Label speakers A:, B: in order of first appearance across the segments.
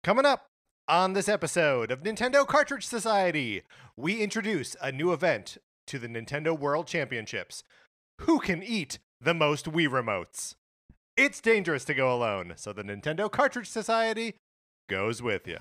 A: Coming up on this episode of Nintendo Cartridge Society, we introduce a new event to the Nintendo World Championships. Who can eat the most Wii remotes? It's dangerous to go alone, so the Nintendo Cartridge Society goes with you.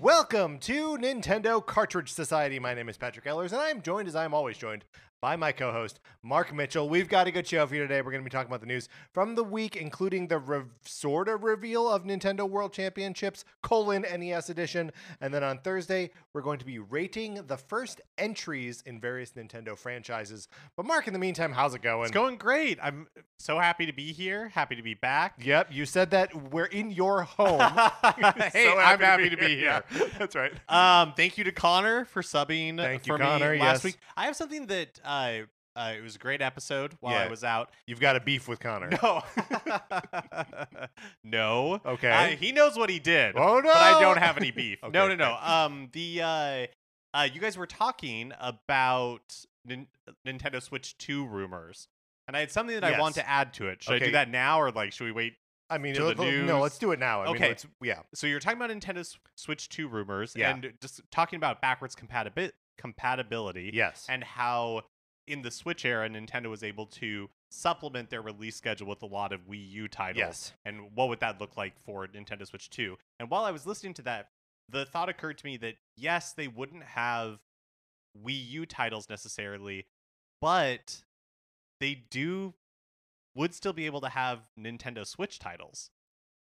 A: Welcome to Nintendo Cartridge Society. My name is Patrick Ellers, and I am joined, as I am always joined, by my co-host, Mark Mitchell. We've got a good show for you today. We're going to be talking about the news from the week, including the sort of reveal of Nintendo World Championships, NES Edition. And then on Thursday, we're going to be rating the first entries in various Nintendo franchises. But Mark, in the meantime, how's it going?
B: It's going great. I'm so happy to be here. Happy to be back.
A: Yep, you said that we're in your home.
B: Hey,
A: So
B: I'm happy to be here.
A: That's right.
B: Thank you to Connor for subbing
A: Thank you,
B: for
A: Connor,
B: me last
A: yes.
B: week. I have something that it was a great episode while I was out.
A: You've got a beef with Connor.
B: No. No.
A: Okay.
B: He knows what he did.
A: Oh, no.
B: But I don't have any beef.
A: Okay,
B: No. You guys were talking about Nintendo Switch 2 rumors. And I had something that I want to add to it. Should I
A: Okay.
B: do that now, or should we wait?
A: I mean,
B: to the news?
A: no, let's do it now. I
B: Okay.
A: mean,
B: So you're talking about Nintendo Switch 2 rumors,
A: Yeah.
B: and just talking about backwards compatibility,
A: yes.
B: and how in the Switch era, Nintendo was able to supplement their release schedule with a lot of Wii U titles.
A: Yes.
B: And what would that look like for Nintendo Switch 2? And while I was listening to that, the thought occurred to me that, yes, they wouldn't have Wii U titles necessarily, but they would still be able to have Nintendo Switch titles.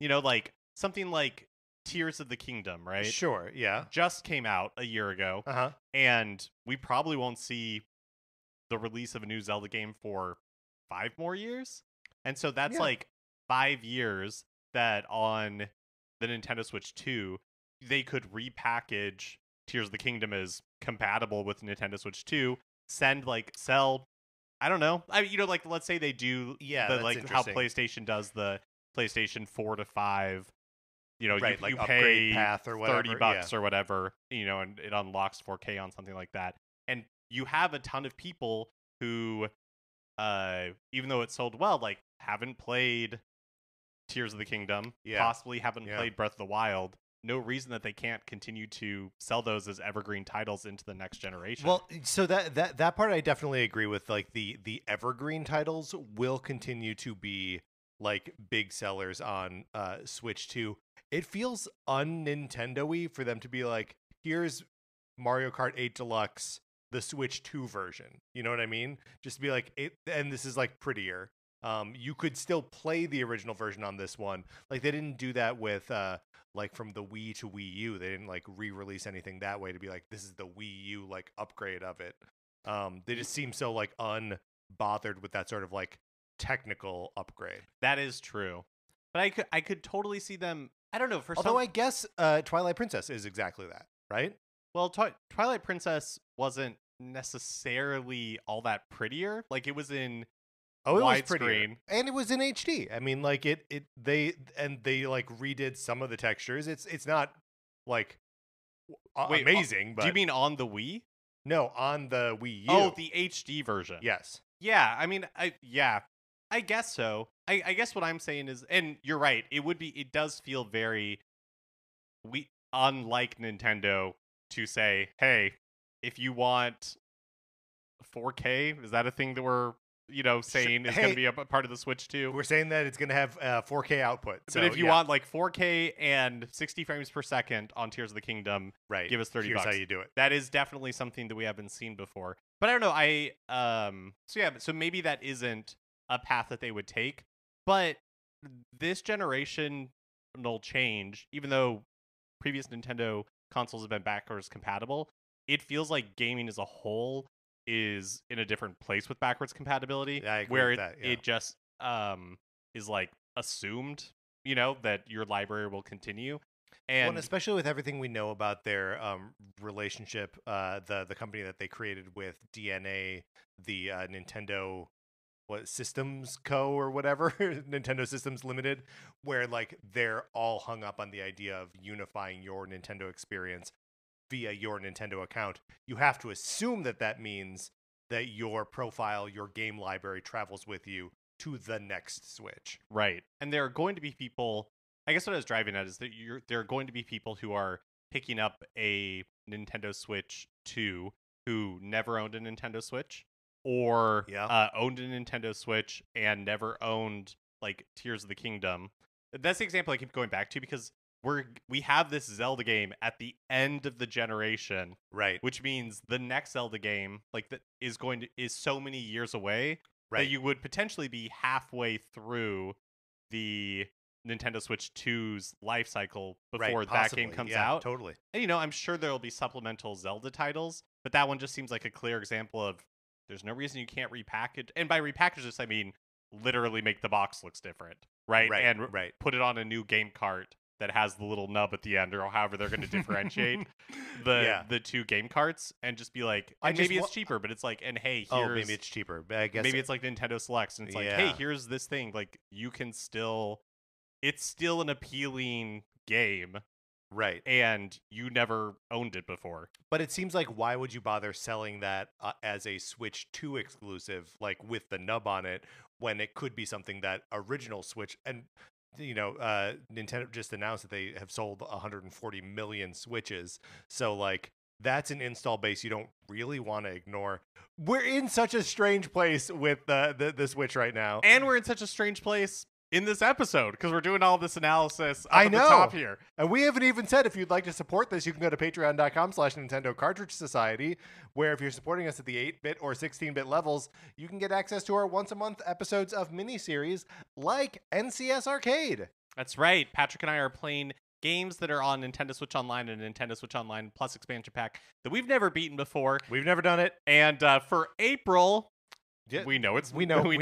B: You know, like something like Tears of the Kingdom, right?
A: Sure, yeah.
B: Just came out a year ago,
A: Uh-huh.
B: and we probably won't see the release of a new Zelda game for 5 more years. And so that's like 5 years that on the Nintendo Switch 2, they could repackage Tears of the Kingdom as compatible with Nintendo Switch 2, sell, I don't know. Let's say they do
A: that's
B: how
A: interesting.
B: PlayStation does the PlayStation 4 to 5.
A: Right,
B: you
A: upgrade
B: pay
A: path or whatever.
B: $30 or whatever, and it unlocks 4K on something like that. And you have a ton of people who, even though it sold well, haven't played Tears of the Kingdom, possibly haven't played Breath of the Wild. No reason that they can't continue to sell those as evergreen titles into the next generation.
A: Well, so that part I definitely agree with. Like the evergreen titles will continue to be like big sellers on Switch 2. It feels un-Nintendo-y for them to be like, here's Mario Kart 8 Deluxe, the Switch 2 version. You know what I mean? Just to be like, and this is like prettier. You could still play the original version on this one. Like they didn't do that with from the Wii to Wii U. They didn't re-release anything that way to be like, this is the Wii U upgrade of it. They just seem so unbothered with that sort of technical upgrade.
B: That is true. But I could totally see them. I don't know.
A: Although I guess Twilight Princess is exactly that, right?
B: Well, Twilight Princess wasn't necessarily all that prettier. Like it was in widescreen,
A: and it was in HD. I mean, they redid some of the textures. It's not amazing. But
B: do you mean on the Wii?
A: No, on the Wii U.
B: Oh, the HD version.
A: Yes.
B: Yeah. I mean, I guess so. I guess what I'm saying is, and you're right, it does feel very unlike Nintendo to say, hey, if you want 4K, is that a thing that we're saying is going to be a part of the Switch 2?
A: We're saying that it's going to have 4K output. So,
B: but if you want 4K and 60 frames per second on Tears of the Kingdom,
A: right,
B: give us $30.
A: Here's how you do it.
B: That is definitely something that we haven't seen before. But I don't know. So maybe that isn't a path that they would take. But this generational change, even though previous Nintendo consoles have been backwards compatible, it feels like gaming as a whole is in a different place with backwards compatibility.
A: Yeah, I agree
B: where
A: with that,
B: it just is assumed, that your library will continue. And
A: especially with everything we know about their relationship, the company that they created with DNA, the Nintendo what Systems Co. or whatever, Nintendo Systems Limited, where like they're all hung up on the idea of unifying your Nintendo experience via your Nintendo account. You have to assume that that means that your profile, your game library travels with you to the next Switch.
B: Right. And there are going to be people, I guess what I was driving at is that there are going to be people who are picking up a Nintendo Switch 2 who never owned a Nintendo Switch or owned a Nintendo Switch and never owned like Tears of the Kingdom. That's the example I keep going back to because we have this Zelda game at the end of the generation,
A: right?
B: Which means the next Zelda game, like that, is so many years away,
A: right?
B: That you would potentially be halfway through the Nintendo Switch 2's life cycle before that game comes out.
A: Totally.
B: And I'm sure there'll be supplemental Zelda titles, but that one just seems like a clear example of there's no reason you can't repackage. And by repackage this, I mean literally make the box looks different, right? And put it on a new game cart that has the little nub at the end, or however they're going to differentiate the two game carts, and just be like, and maybe it's cheaper, but it's like, and hey, here's,
A: maybe it's cheaper, but I guess
B: maybe it's like Nintendo Selects, and it's like, hey, here's this thing, like you can still, it's still an appealing game,
A: right?
B: And you never owned it before.
A: But it seems like why would you bother selling that as a Switch 2 exclusive, like with the nub on it, when it could be something that original Switch and Nintendo just announced that they have sold 140 million Switches. So like that's an install base you don't really want to ignore. We're in such a strange place with the Switch right now.
B: And we're in such a strange place in this episode because we're doing all this analysis up at the top here.
A: And we haven't even said if you'd like to support this, you can go to patreon.com/Nintendo Cartridge Society, where if you're supporting us at the 8-bit or 16-bit levels, you can get access to our once-a-month episodes of miniseries like NCS Arcade.
B: That's right. Patrick and I are playing games that are on Nintendo Switch Online and Nintendo Switch Online Plus expansion pack that we've never beaten before.
A: We've never done it.
B: And for April...
A: Yeah.
B: We know it's May.
A: We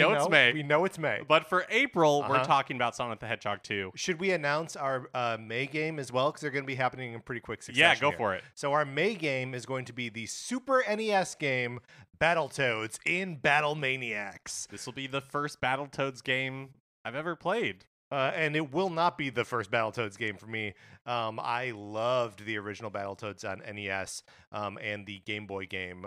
A: know it's May.
B: But for April, we're talking about Sonic the Hedgehog 2.
A: Should we announce our May game as well? Because they're going to be happening in pretty quick succession.
B: Yeah, go for it.
A: So our May game is going to be the Super NES game Battletoads in Battle Maniacs.
B: This will be the first Battletoads game I've ever played.
A: And it will not be the first Battletoads game for me. I loved the original Battletoads on NES and the Game Boy game,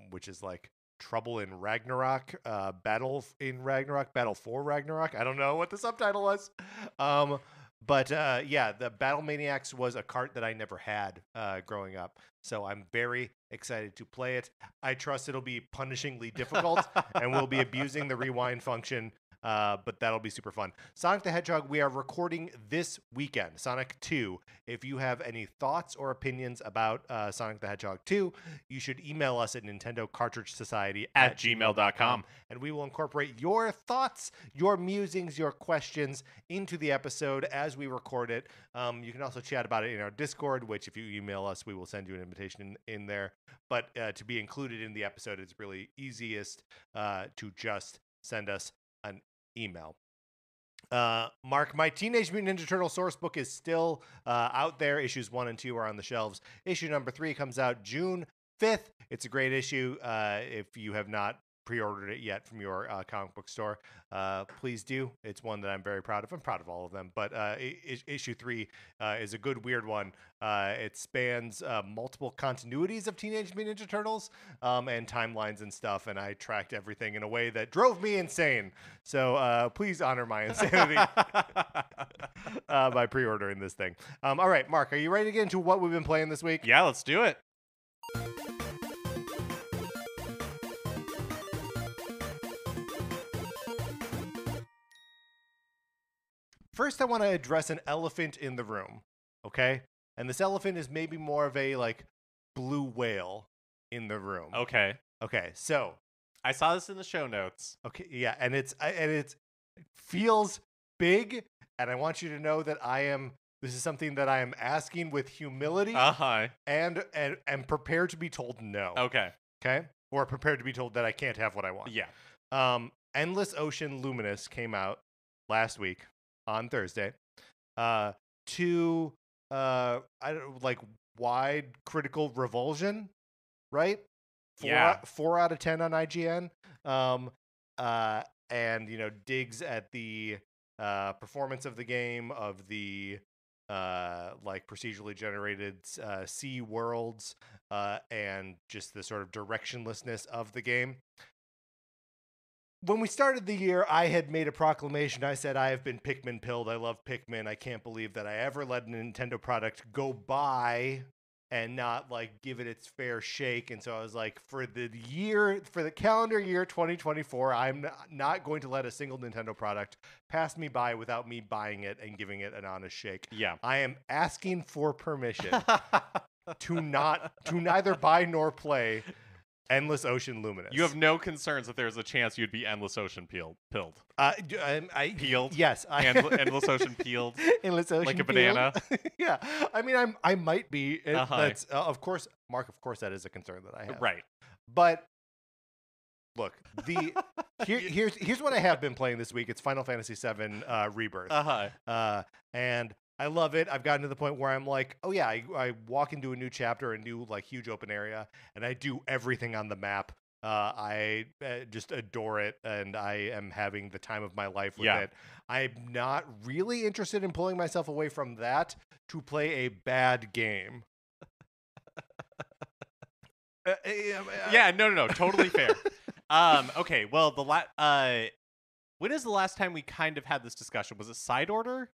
A: which is like Trouble in Ragnarok, Battle for Ragnarok. I don't know what the subtitle was. But the Battle Maniacs was a cart that I never had growing up. So I'm very excited to play it. I trust it'll be punishingly difficult and we'll be abusing the rewind function. But that'll be super fun. Sonic the Hedgehog, we are recording this weekend, Sonic 2. If you have any thoughts or opinions about Sonic the Hedgehog 2, you should email us at Nintendo Cartridge Society
B: at gmail.com.
A: And we will incorporate your thoughts, your musings, your questions into the episode as we record it. You can also chat about it in our Discord, which if you email us, we will send you an invitation in there. But to be included in the episode, it's really easiest to just send us an email. Mark, my Teenage Mutant Ninja Turtle source book is still out there. Issues 1 and 2 are on the shelves. Issue number 3 comes out June 5th. It's a great issue. If you have not pre-ordered it yet from your comic book store, please do. It's one that I'm very proud of. I'm proud of all of them, but issue 3 is a good weird one. It spans multiple continuities of Teenage Mutant Ninja Turtles and timelines and stuff, and I tracked everything in a way that drove me insane. So please honor my insanity by pre-ordering this thing. All right, Mark, are you ready to get into what we've been playing this week?
B: Yeah, let's do it.
A: First, I want to address an elephant in the room, okay? And this elephant is maybe more of a, like, blue whale in the room.
B: Okay.
A: Okay, so.
B: I saw this in the show notes.
A: Okay, yeah, and it feels big, and I want you to know that this is something that I am asking with humility and prepared to be told no.
B: Okay.
A: Okay? Or prepared to be told that I can't have what I want.
B: Yeah.
A: Endless Ocean Luminous came out last week. On Thursday, to wide critical revulsion, right? 4 out of 10 on IGN. and digs at the performance of the game, of the like procedurally generated sea worlds, and just the sort of directionlessness of the game. When we started the year, I had made a proclamation. I said, I have been Pikmin pilled. I love Pikmin. I can't believe that I ever let a Nintendo product go by and not like give it its fair shake. And so I was like, for the calendar year 2024, I'm not going to let a single Nintendo product pass me by without me buying it and giving it an honest shake.
B: Yeah.
A: I am asking for permission to neither buy nor play Endless Ocean Luminous.
B: You have no concerns that there's a chance you'd be Endless Ocean pilled.
A: Peeled? Yes.
B: Endless Ocean peeled.
A: Endless Ocean
B: like a banana.
A: Yeah. I mean, I might be. That's of course, Mark. Of course, that is a concern that I have.
B: Right.
A: But look, here's what I have been playing this week. It's Final Fantasy VII Rebirth. And I love it. I've gotten to the point where I'm like, oh yeah, I walk into a new chapter, a new like huge open area, and I do everything on the map. I just adore it, and I am having the time of my life with it. I'm not really interested in pulling myself away from that to play a bad game.
B: No, totally fair. Okay, well, when is the last time we kind of had this discussion? Was it Side Order?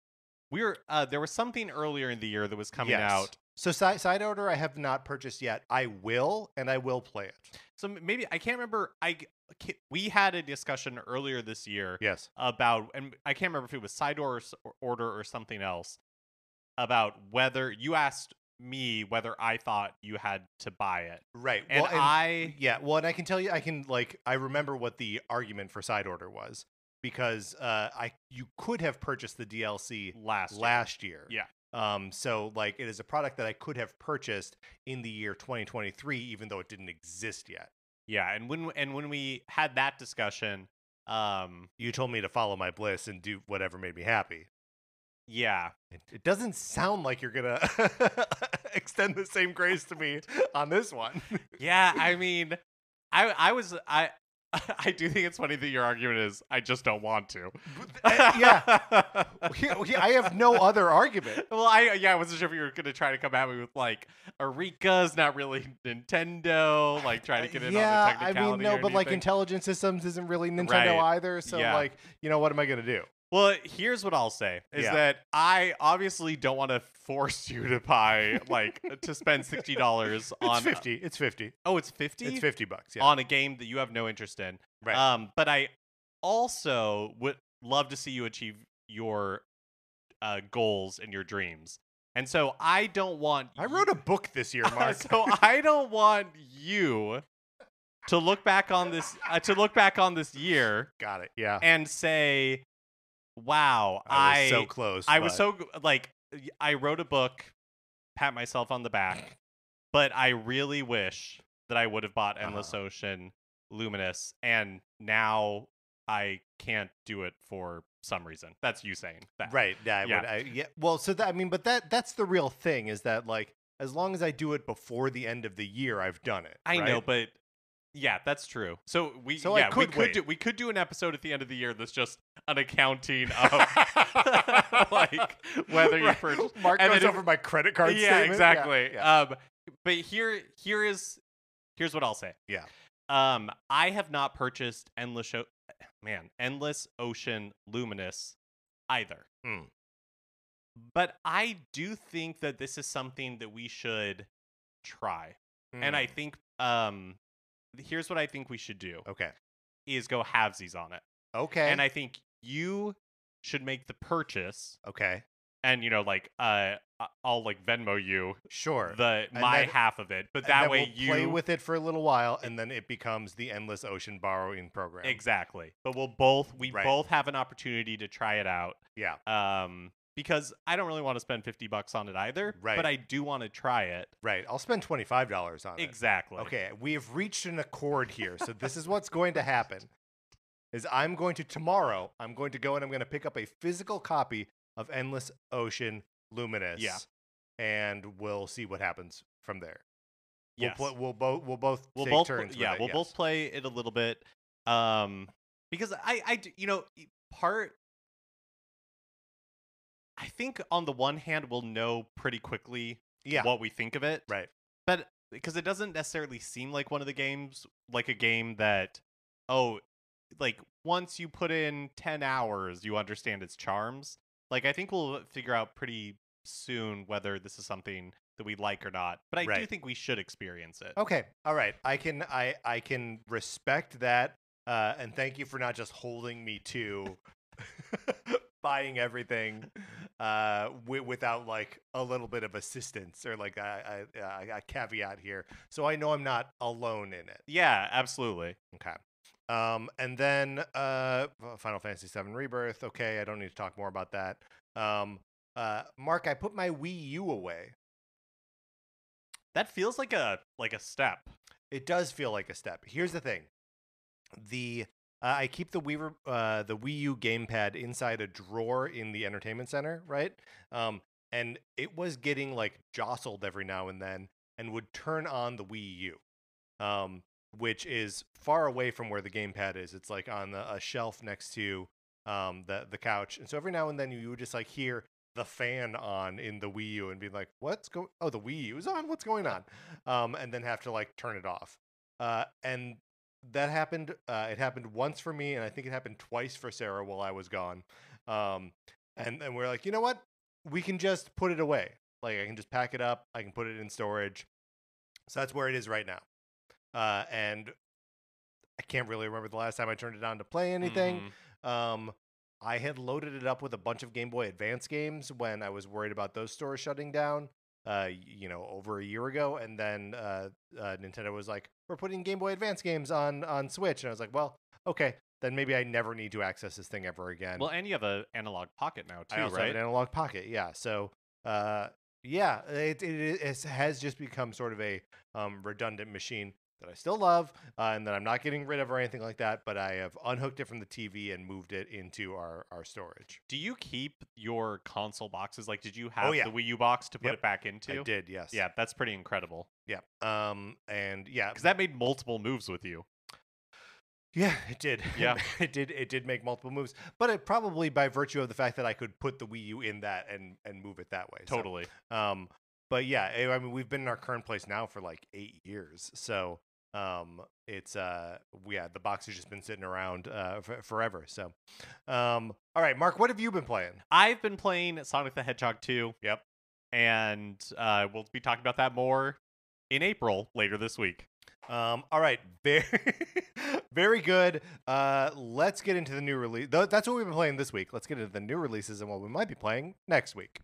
B: There was something earlier in the year that was coming out.
A: So Side Order I have not purchased yet. I will, and I will play it.
B: So maybe, I can't remember, we had a discussion earlier this year about, and I can't remember if it was Side Order or something else, about whether, you asked me whether I thought you had to buy it.
A: Right.
B: And
A: and I can tell you, I remember what the argument for Side Order was. Because you could have purchased the DLC last year.
B: Yeah.
A: So like it is a product that I could have purchased in the year 2023, even though it didn't exist yet.
B: Yeah, and when we had that discussion,
A: you told me to follow my bliss and do whatever made me happy.
B: Yeah.
A: It doesn't sound like you're gonna extend the same grace to me on this one.
B: Yeah, I mean, I do think it's funny that your argument is, I just don't want to.
A: Yeah. I have no other argument.
B: Well, I wasn't sure if you were going to try to come at me with, like, Eureka's not really Nintendo, like, trying to get in on the technicality.
A: I mean, no, but, like, Intelligent Systems isn't really Nintendo either, so, like, what am I going to do?
B: Well, here's what I'll say, is that I obviously don't want to force you to buy, like, to spend $60 on...
A: It's 50. It's 50.
B: Oh, it's 50?
A: It's $50, yeah.
B: On a game that you have no interest in.
A: Right.
B: But I also would love to see you achieve your goals and your dreams. And so I don't want...
A: I wrote a book this year, Mark.
B: So I don't want you... to look back on this year.
A: Got it, yeah.
B: And say... Wow,
A: I was so close.
B: I was so, like, I wrote a book, pat myself on the back, but I really wish that I would have bought Endless Ocean Luminous, and now I can't do it for some reason. That's you saying that.
A: Right, yeah. Well, so that, I mean, but that's the real thing, is that, like, as long as I do it before the end of the year, I've done it.
B: I know, but... Yeah, that's true. So we could do an episode at the end of the year that's just an accounting of like whether you purchased.
A: Mark goes over my credit card statement.
B: Yeah, exactly. Yeah. But here's what I'll say.
A: Yeah.
B: I have not purchased Endless Ocean Luminous either. But I do think that this is something that we should try. And I think here's what I think we should do.
A: Okay.
B: Is go halvesies on it.
A: Okay.
B: And I think you should make the purchase.
A: Okay.
B: And, like, I'll, like, Venmo you.
A: Sure.
B: My half of it. But that way
A: we'll play with it for a little while, and then it becomes the Endless Ocean borrowing program.
B: Exactly. But we both have an opportunity to try it out.
A: Yeah.
B: Because I don't really want to spend $50 on it either. Right. But I do want to try it.
A: Right. I'll spend $25 on it.
B: Exactly.
A: Okay. We have reached an accord here. So this is what's going to happen. Is tomorrow, I'm going to go and I'm going to pick up a physical copy of Endless Ocean Luminous.
B: Yeah.
A: And we'll see what happens from there.
B: Yes.
A: We'll both take turns with it.
B: We'll both play it a little bit. Because part. I think on the one hand, we'll know pretty quickly
A: Yeah.
B: what we think of it.
A: Right.
B: But because it doesn't necessarily seem like one of the games, like a game that, oh, like once you put in 10 hours, you understand its charms. Like, I think we'll figure out pretty soon whether this is something that we like or not. But I do
A: Right.
B: think we should experience it.
A: Okay. All right. I can respect that. And thank you for not just holding me to buying everything without like a little bit of assistance or like a caveat here. So I know I'm not alone in it.
B: Yeah, absolutely.
A: Okay. And then Final Fantasy VII Rebirth. Okay, I don't need to talk more about that. Mark, I put my Wii U away.
B: That feels like a step.
A: It does feel like a step. Here's the thing: I keep the Wii U gamepad inside a drawer in the entertainment center, right? And it was getting like jostled every now and then, and would turn on the Wii U, which is far away from where the gamepad is. It's like on a shelf next to the couch, and so every now and then you would just like hear the fan on in the Wii U and be like, oh, the Wii U is on? What's going on? And then have to like turn it off. And that happened. It happened once for me, and I think it happened twice for Sarah while I was gone. And we're like, you know what? We can just put it away. Like I can just pack it up. I can put it in storage. So that's where it is right now. And I can't really remember the last time I turned it on to play anything. I had loaded it up with a bunch of Game Boy Advance games when I was worried about those stores shutting down, over a year ago. And then Nintendo was like, we're putting Game Boy Advance games on Switch. And I was like, well, okay, then maybe I never need to access this thing ever again.
B: Well, and you have an analog pocket now, too,
A: I also
B: right?
A: have an analog pocket, yeah. So, it has just become sort of a redundant machine that I still love and that I'm not getting rid of or anything like that, but I have unhooked it from the TV and moved it into our storage.
B: Do you keep your console boxes? Like, did you have
A: yeah.
B: the Wii U box to put it back into?
A: I did, yes.
B: Yeah, that's pretty incredible.
A: Yeah. And yeah.
B: Because that made multiple moves with you.
A: Yeah, it did.
B: Yeah.
A: It did make multiple moves, but it probably by virtue of the fact that I could put the Wii U in that and move it that way.
B: Totally.
A: So, but yeah, I mean, we've been in our current place now for like 8 years. So, it's the box has just been sitting around forever. So, all right, Mark, what have you been playing?
B: I've been playing Sonic the Hedgehog 2.
A: Yep.
B: And we'll be talking about that more in April later this week.
A: All right, very, very good. Let's get into the new release. That's what we've been playing this week. Let's get into the new releases and what we might be playing next week.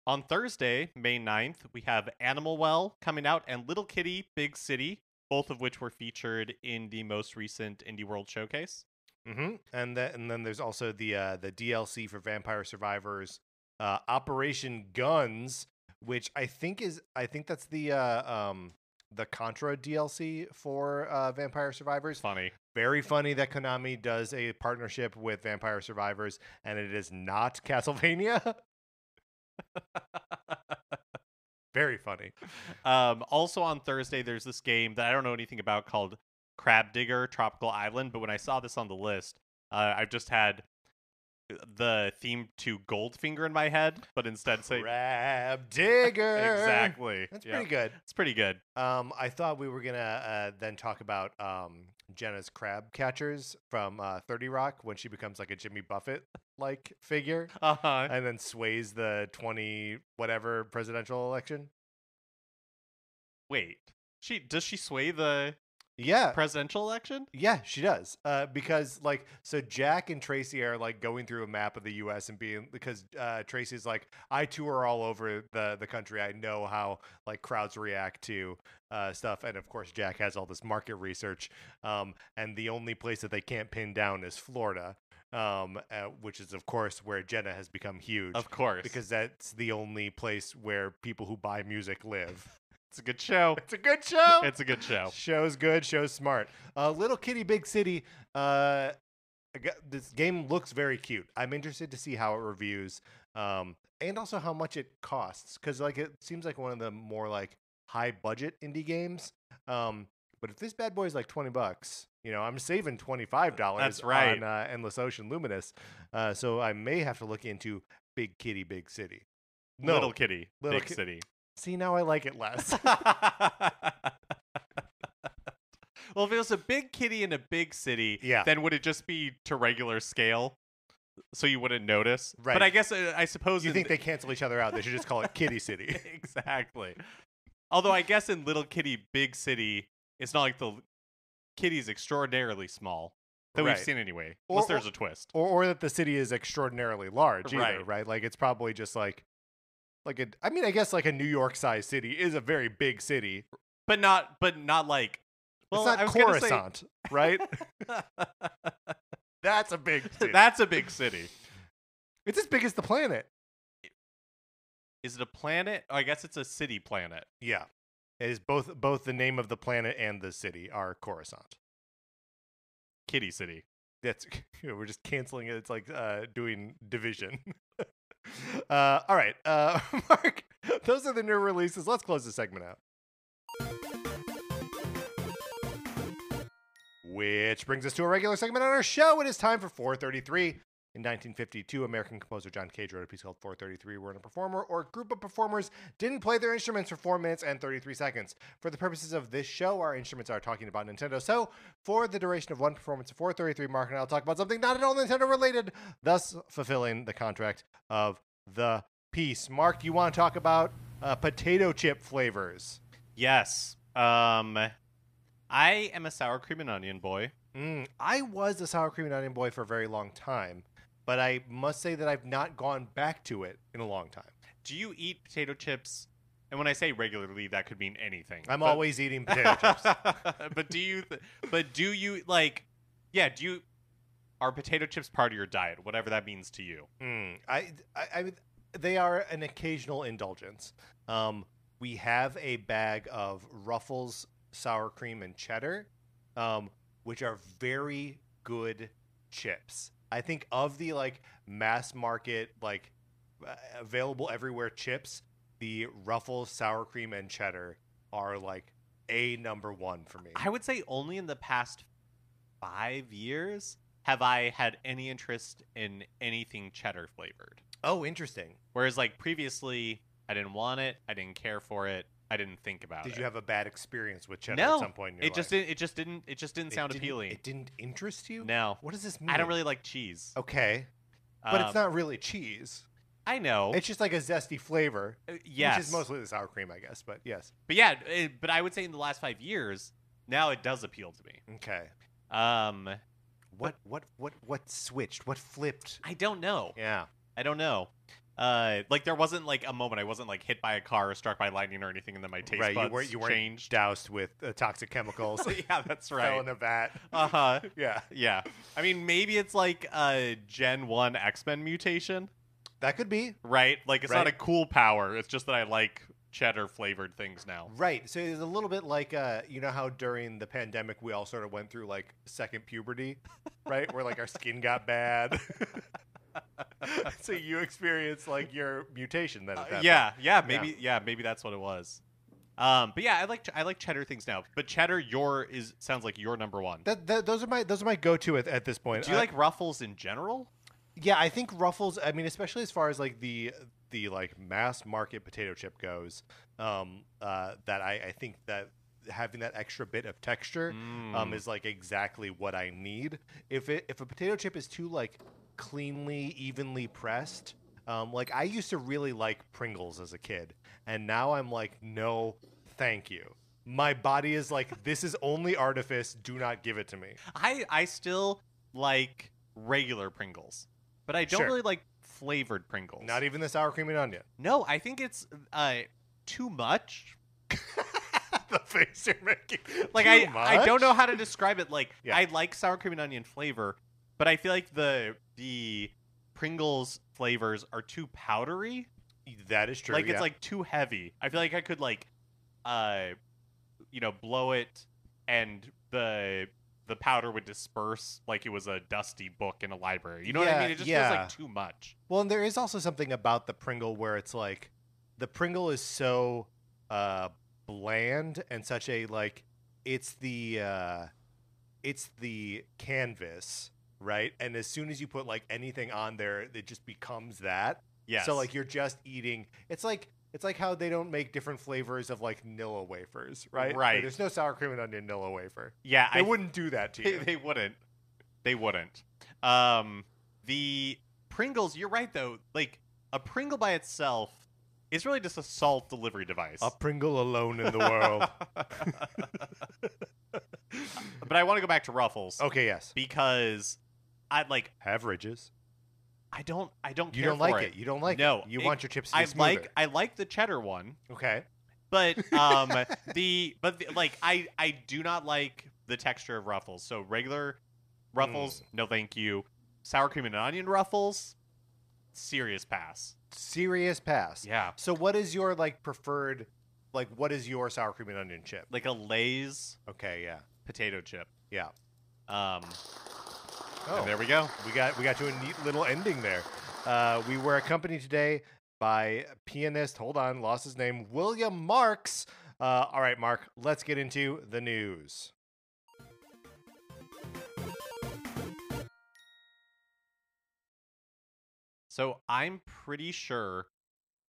B: On Thursday, May 9th, we have Animal Well coming out and Little Kitty Big City, both of which were featured in the most recent Indie World Showcase.
A: Mm-hmm. And then there's also the DLC for Vampire Survivors, Operation Guns, which I think that's the Contra DLC for Vampire Survivors.
B: Funny.
A: Very funny that Konami does a partnership with Vampire Survivors, and it is not Castlevania. Very funny.
B: Also on Thursday, there's this game that I don't know anything about called Crab Digger Tropical Island, but when I saw this on the list, I've just had the theme to Goldfinger in my head, but instead say
A: Crab Digger.
B: Exactly.
A: That's pretty good.
B: It's pretty good.
A: I thought we were gonna then talk about Jenna's crab catchers from 30 Rock when she becomes like a Jimmy Buffett like figure, and then sways the 20 whatever presidential election.
B: Wait, does she sway the presidential election?
A: Yeah, she does. Because like, so Jack and Tracy are like going through a map of the U.S. and because Tracy's like, I tour all over the country. I know how like crowds react to stuff, and of course Jack has all this market research. And the only place that they can't pin down is Florida. Which is of course where Jenna has become huge.
B: Of course,
A: because that's the only place where people who buy music live.
B: It's a good show.
A: It's a good show.
B: It's a good show.
A: Show's good. Show's smart. Little Kitty Big City. This game looks very cute. I'm interested to see how it reviews, and also how much it costs. Because like it seems like one of the more like high budget indie games. But if this bad boy is like $20, I'm saving $25
B: That's right.
A: on Endless Ocean Luminous. So I may have to look into Big Kitty, Big City. No,
B: Little Kitty, Big City.
A: See, now I like it less.
B: Well, if it was a big kitty in a big city, then would it just be to regular scale? So you wouldn't notice?
A: Right.
B: But I guess, I suppose...
A: You think they cancel each other out. They should just call it Kitty City.
B: Exactly. Although I guess in Little Kitty, Big City, it's not like the kitty's extraordinarily small. That we've seen anyway. Unless there's a twist.
A: Or that the city is extraordinarily large either, right? Like, it's probably just I guess like a New York-sized city is a very big city.
B: But not like... Well,
A: it's not Coruscant, right? That's a big city.
B: That's a big city.
A: It's as big as the planet.
B: Is it a planet? Oh, I guess it's a city planet.
A: Yeah. It is both the name of the planet and the city are Coruscant.
B: Kitty City.
A: That's we're just canceling it. It's like doing division. All right. Mark, those are the new releases. Let's close the segment out. Which brings us to a regular segment on our show. It is time for 433. In 1952, American composer John Cage wrote a piece called 433, wherein a performer or group of performers didn't play their instruments for 4 minutes and 33 seconds. For the purposes of this show, our instruments are talking about Nintendo. So, for the duration of one performance of 433, Mark and I will talk about something not at all Nintendo related, thus fulfilling the contract of the piece. Mark, you want to talk about potato chip flavors?
B: Yes. I am a sour cream and onion boy.
A: I was a sour cream and onion boy for a very long time, but I must say that I've not gone back to it in a long time.
B: Do you eat potato chips? And when I say regularly, that could mean anything.
A: I'm always eating potato chips.
B: But do you are potato chips part of your diet, whatever that means to you?
A: They are an occasional indulgence. We have a bag of Ruffles sour cream and cheddar, which are very good chips. I think of the mass market available everywhere chips, the Ruffles sour cream and cheddar are a number one for me.
B: I would say only in the past 5 years have I had any interest in anything cheddar flavored.
A: Oh, interesting.
B: Whereas previously I didn't want it, I didn't care for it, I didn't think about it.
A: Did you have a bad experience with cheddar at some point in your life?
B: It just didn't sound appealing.
A: It didn't interest you?
B: No.
A: What does this mean?
B: I don't really like cheese.
A: Okay. But it's not really cheese.
B: I know.
A: It's just like a zesty flavor.
B: Yes.
A: Which is mostly the sour cream, I guess, but yes.
B: But yeah, but I would say in the last 5 years, now it does appeal to me.
A: Okay. What switched? What flipped?
B: I don't know.
A: Yeah.
B: I don't know. There wasn't a moment I wasn't hit by a car or struck by lightning or anything, and then my taste buds
A: you weren't
B: changed.
A: Doused with toxic chemicals.
B: Yeah, that's right.
A: Fell in a vat.
B: Yeah. Yeah. I mean, maybe it's a Gen 1 X-Men mutation.
A: That could be.
B: Right? It's not a cool power. It's just that I like cheddar flavored things now.
A: Right. So it's a little bit like you know how during the pandemic we all sort of went through second puberty, right? Where our skin got bad. So you experienced your mutation then at that point.
B: Maybe that's what it was. But yeah, I like cheddar things now. But cheddar sounds like your number one.
A: Those are my go-to at this point.
B: Do you like Ruffles in general?
A: Yeah, I think Ruffles, I mean, especially as far as the mass market potato chip goes, that I think that having that extra bit of texture is exactly what I need. If a potato chip is too cleanly, evenly pressed, I used to really like Pringles as a kid, and now I'm no, thank you. My body is this is only artifice. Do not give it to me.
B: I still like regular Pringles. But I don't really like flavored Pringles.
A: Not even the sour cream and onion.
B: No, I think it's too much.
A: The face you're making.
B: I don't know how to describe it. I like sour cream and onion flavor, but I feel like the Pringles flavors are too powdery.
A: That is true.
B: It's too heavy. I feel like I could blow it and the powder would disperse like it was a dusty book in a library. You know what I mean? It just feels too much.
A: Well, and there is also something about the Pringle where it's the Pringle is so bland and such a like it's the canvas, right? And as soon as you put like anything on there, it just becomes that.
B: Yes.
A: So like you're just eating. It's like how they don't make different flavors of like Nilla wafers, right?
B: Right.
A: Like, there's no sour cream and onion Nilla wafer.
B: Yeah,
A: They wouldn't do that to you.
B: They wouldn't. They wouldn't. The Pringles, you're right though. Like a Pringle by itself is really just a salt delivery device.
A: A Pringle alone in the world.
B: But I want to go back to Ruffles.
A: Okay, yes.
B: Because I like
A: have ridges.
B: I don't
A: You
B: care
A: don't
B: for
A: like
B: it.
A: it. You don't like
B: No,
A: it. You want your chips to be smoother.
B: I like the cheddar one.
A: Okay.
B: But like I do not like the texture of Ruffles. So regular Ruffles, no thank you. Sour cream and onion Ruffles, serious pass.
A: Serious pass.
B: Yeah.
A: So what is your like preferred what is your sour cream and onion chip?
B: Like a Lay's
A: Okay, yeah.
B: potato chip.
A: Yeah.
B: And there we go.
A: We got to a neat little ending there. We were accompanied today by pianist, hold on, lost his name, William Marks. All right, Mark, let's get into the news.
B: So I'm pretty sure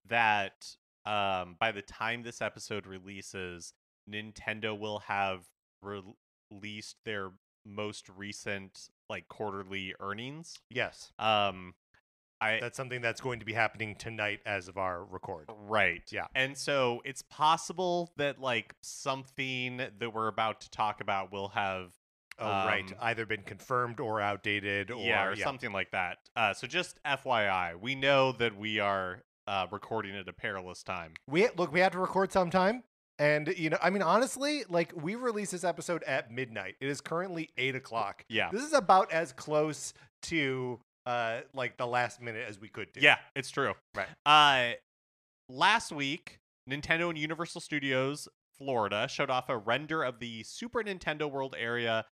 B: that by the time this episode releases, Nintendo will have released their most recent like quarterly earnings.
A: Yes.
B: That's
A: something that's going to be happening tonight as of our record.
B: Right.
A: Yeah.
B: And so it's possible that like something that we're about to talk about will have
A: right. Either been confirmed or outdated or
B: something like that. So just FYI, we know that we are recording at a perilous time.
A: We have to record sometime. And, I mean, honestly, like, we released this episode at midnight. It is currently 8 o'clock.
B: Yeah.
A: This is about as close to, like, the last minute as we could do.
B: Yeah, it's true.
A: Right.
B: Last week, Nintendo and Universal Studios Florida showed off a render of the Super Nintendo World area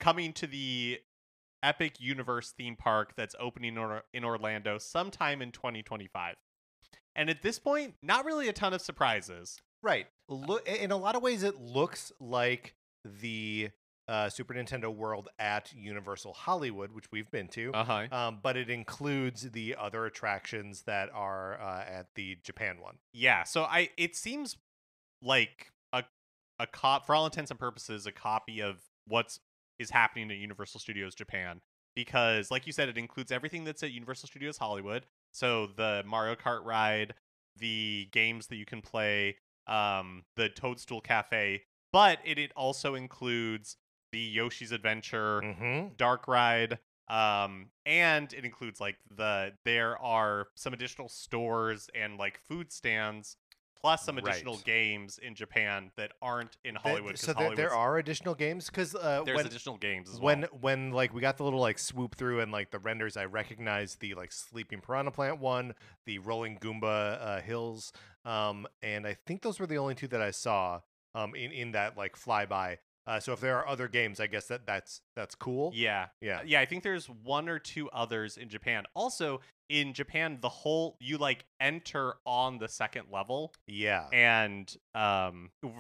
B: coming to the Epic Universe theme park that's opening in Orlando sometime in 2025. And at this point, not really a ton of surprises.
A: Right. In a lot of ways, it looks like the Super Nintendo World at Universal Hollywood, which we've been to. But it includes the other attractions that are at the Japan one.
B: Yeah. So it seems like a for all intents and purposes, a copy of what is happening at Universal Studios Japan. Because, like you said, it includes everything that's at Universal Studios Hollywood. So the Mario Kart ride, the games that you can play, the Toadstool Cafe, but it also includes the Yoshi's Adventure, Dark Ride, and it includes like there are some additional stores and like food stands, plus some additional games in Japan that aren't in Hollywood.
A: So there are additional games because
B: there's additional games as well.
A: When like we got the little like swoop through and like the renders, I recognized the like Sleeping Piranha Plant one, the Rolling Goomba Hills, and I think those were the only two that I saw in that like flyby. So if there are other games, I guess that's cool.
B: Yeah. I think there's one or two others in Japan. Also, in Japan, you like enter on the second level.
A: Yeah.
B: And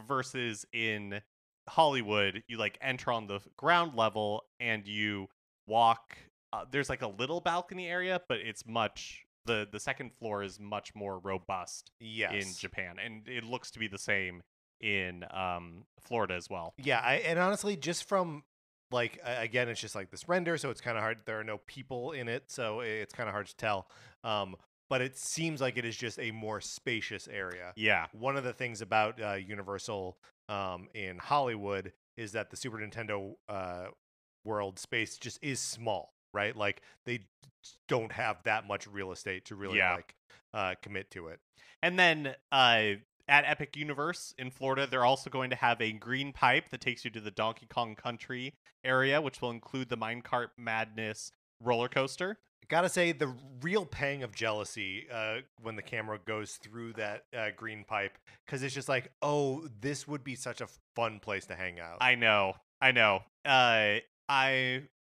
B: versus in Hollywood, you like enter on the ground level and you walk. There's like a little balcony area, but it's much. The second floor is much more robust.
A: Yes.
B: In Japan, and it looks to be the same in Florida as well.
A: Yeah, and honestly, just from like again, it's just like this render, so it's kind of hard. There are no people in it, so it's kind of hard to tell. But it seems like it is just a more spacious area.
B: Yeah.
A: One of the things about Universal in Hollywood is that the Super Nintendo world space just is small, right? Like they don't have that much real estate to really commit to it. And
B: then at Epic Universe in Florida, they're also going to have a green pipe that takes you to the Donkey Kong Country area, which will include the Minecart Madness roller coaster.
A: Gotta say, the real pang of jealousy when the camera goes through that green pipe, because it's just like, oh, this would be such a fun place to hang out.
B: I know. I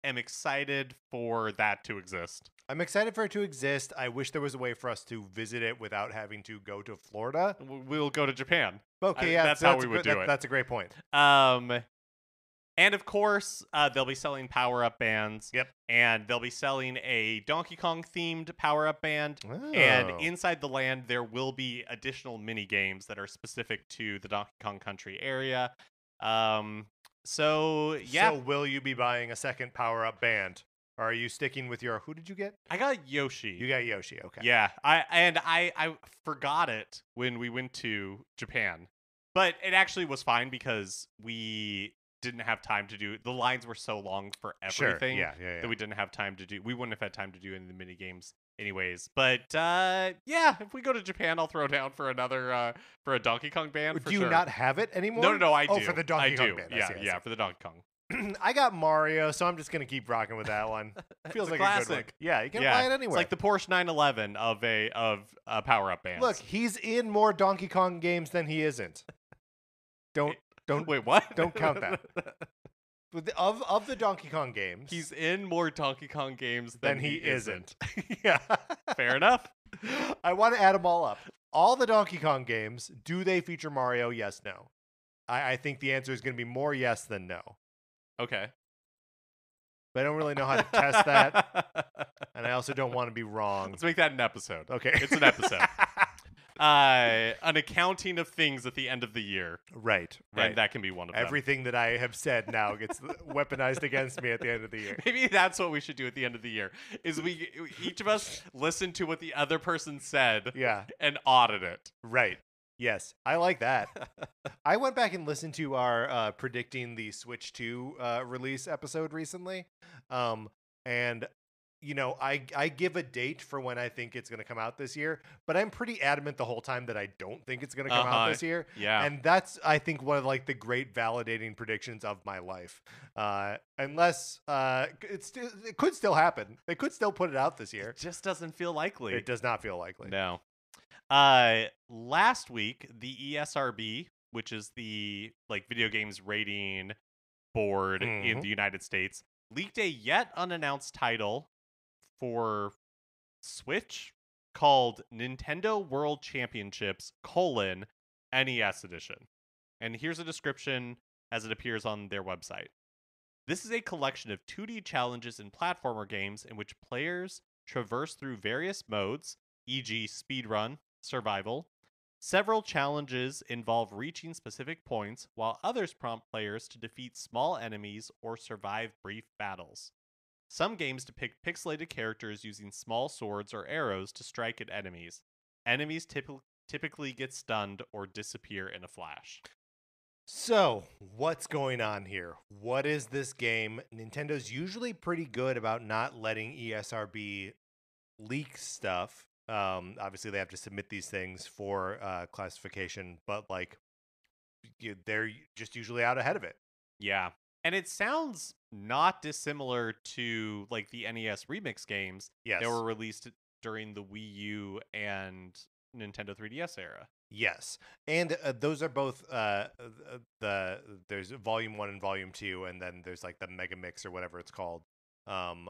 B: am excited for that to exist.
A: I'm excited for it to exist. I wish there was a way for us to visit it without having to go to Florida.
B: We'll go to Japan.
A: Okay,
B: That's how we would do it.
A: That's a great point.
B: And of course, they'll be selling power-up bands.
A: Yep.
B: And they'll be selling a Donkey Kong-themed power-up band.
A: Oh.
B: And inside the land, there will be additional mini-games that are specific to the Donkey Kong Country area. So, yeah.
A: So will you be buying a second power-up band? Or are you sticking with your... Who did you get?
B: I got Yoshi.
A: You got Yoshi, okay.
B: Yeah. I forgot it when we went to Japan. But it actually was fine because we didn't have time to do... The lines were so long for everything that we didn't have time to do... We wouldn't have had time to do any of the mini games anyways. But, yeah, if we go to Japan, I'll throw down for another... for a Donkey Kong band,
A: Do you not have it anymore?
B: No, I do.
A: Oh, for the Donkey Kong band.
B: Yeah, for the Donkey Kong.
A: I got Mario, so I'm just going to keep rocking with that one. Feels like
B: classic.
A: a good one. Yeah, you can buy it anywhere.
B: It's like the Porsche 911 of power-up bands.
A: Look, he's in more Donkey Kong games than he isn't. Don't
B: wait, what?
A: Don't count that. Of the Donkey Kong games,
B: he's in more Donkey Kong games than he isn't.
A: Yeah,
B: fair enough.
A: I want to add them all up. All the Donkey Kong games, do they feature Mario? Yes, no. I think the answer is going to be more yes than no.
B: Okay.
A: But I don't really know how to test that, and I also don't want to be wrong.
B: Let's make that an episode.
A: Okay.
B: It's an episode. An accounting of things at the end of the year.
A: Right.
B: And that can be one of them.
A: Everything that I have said now gets weaponized against me at the end of the year.
B: Maybe that's what we should do at the end of the year, is each of us listen to what the other person said and audit it.
A: Right. Yes, I like that. I went back and listened to our predicting the Switch 2 release episode recently. And, you know, I give a date for when I think it's going to come out this year, but I'm pretty adamant the whole time that I don't think it's going to come out this year.
B: Yeah.
A: And that's, I think, one of like the great validating predictions of my life. Unless it could still happen. They could still put it out this year.
B: It just doesn't feel likely.
A: It does not feel likely.
B: No. Last week, the ESRB, which is the video games rating board in the United States, leaked a yet unannounced title for Switch called Nintendo World Championships: NES Edition. And here's a description as it appears on their website. This is a collection of 2D challenges and platformer games in which players traverse through various modes, e.g. speedrun, survival. Several challenges involve reaching specific points, while others prompt players to defeat small enemies or survive brief battles. Some games depict pixelated characters using small swords or arrows to strike at enemies. Enemies typically get stunned or disappear in a flash.
A: So, what's going on here? What is this game? Nintendo's usually pretty good about not letting ESRB leak stuff. Obviously, they have to submit these things for classification, but they're just usually out ahead of it.
B: Yeah. And it sounds not dissimilar to the NES Remix games that were released during the Wii U and Nintendo 3DS era.
A: Yes, and those are both there's Volume 1 and Volume 2, and then there's the Mega Mix or whatever it's called on